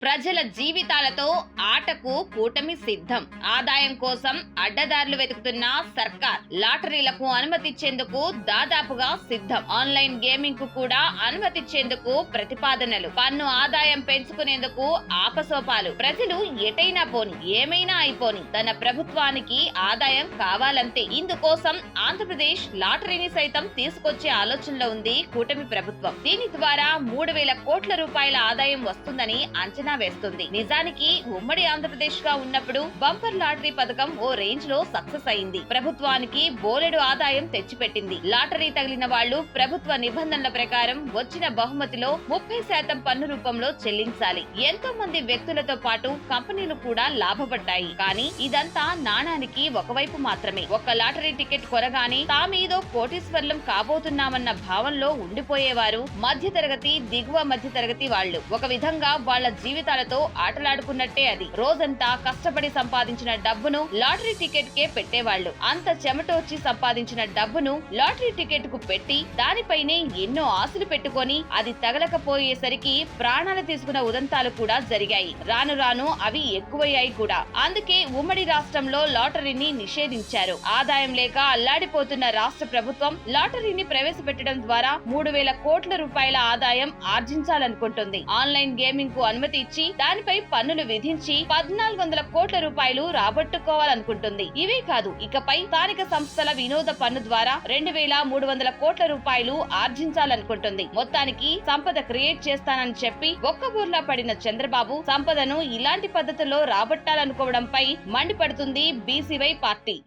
ప్రజల జీవితాలతో ఆటకు కూటమి సిద్ధం. ఆదాయం కోసం అడ్డదారులు వెతుకుతున్న సర్కార్ లాటరీలకు అనుమతిచ్చేందుకు దాదాపుగా సిద్ధం. ఆన్లైన్ గేమింగ్ కు కూడా అనుమతిచ్చేందుకు ప్రతిపాదనలు. పన్ను ఆదాయం పెంచుకునేందుకు ఆపసోపాలు. ప్రజలు ఎటైనా పోని, ఏమైనా అయిపోని, తన ప్రభుత్వానికి ఆదాయం కావాలంతే. ఇందుకోసం ఆంధ్రప్రదేశ్ లాటరీని సైతం తీసుకొచ్చే ఆలోచనలో ఉంది కూటమి ప్రభుత్వం. దీని ద్వారా 3,000 కోట్ల రూపాయల ఆదాయం వస్తుందని అంచనా వేస్తుంది. నిజానికి ఉమ్మడి ఆంధ్రప్రదేశ్ గా ఉన్నప్పుడు బంపర్ లాటరీ పథకం ఓ రేంజ్ లో సక్సెస్ అయింది. ప్రభుత్వానికి బోలెడు ఆదాయం తెచ్చిపెట్టింది. లాటరీ తగిలిన వాళ్లు ప్రభుత్వ నిబంధనల ప్రకారం వచ్చిన బహుమతిలో 30% పన్ను రూపంలో చెల్లించాలి. ఎంతో మంది వ్యక్తులతో పాటు కంపెనీలు కూడా లాభపడ్డాయి. కానీ ఇదంతా నాణానికి ఒకవైపు మాత్రమే. ఒక్క లాటరీ టికెట్ కొనగానే తామేదో కోటీశ్వర్లం కాబోతున్నామన్న భావంలో ఉండిపోయేవారు మధ్యతరగతి, దిగువ మధ్యతరగతి వాళ్లు. ఒక విధంగా వాళ్ల జీవితాలతో ఆటలాడుకున్నట్టే అది. రోజంతా కష్టపడి సంపాదించిన డబ్బును లాటరీ టికెట్ కే పెట్టేవాళ్లు. అంత చెమటోర్చి సంపాదించిన డబ్బును లాటరీ టికెట్ కు పెట్టి దానిపైనే ఎన్నో ఆశలు పెట్టుకొని అది తగలకపోయేసరికి ప్రాణాలు తీసుకున్న ఉదంతాలు కూడా జరిగాయి. రాను రాను అవి ఎక్కువయ్యాయి కూడా. అందుకే ఉమ్మడి రాష్ట్రంలో లాటరీని నిషేధించారు. ఆదాయం లేక అల్లాడిపోతున్న రాష్ట్ర ప్రభుత్వం లాటరీని ప్రవేశపెట్టడం ద్వారా 3,000 కోట్ల రూపాయల ఆదాయం ఆర్జించాలనుకుంటుంది. ఆన్లైన్ గేమింగ్ కు అనుమతి ఇచ్చి దానిపై పన్నులు విధించి 1,400 కోట్ల రూపాయలు రాబట్టుకోవాలనుకుంటుంది. ఇవే కాదు, ఇకపై స్థానిక సంస్థల వినోద పన్ను ద్వారా 2,300 కోట్ల రూపాయలు ఆర్జించాలనుకుంటుంది. మొత్తానికి సంపద క్రియేట్ చేస్తానని చెప్పి ఒక్కబూర్లా పడిన చంద్రబాబు సంపదను ఇలాంటి పద్ధతుల్లో రాబట్టాలనుకోవడంపై మండిపడుతుంది బీసీవై పార్టీ.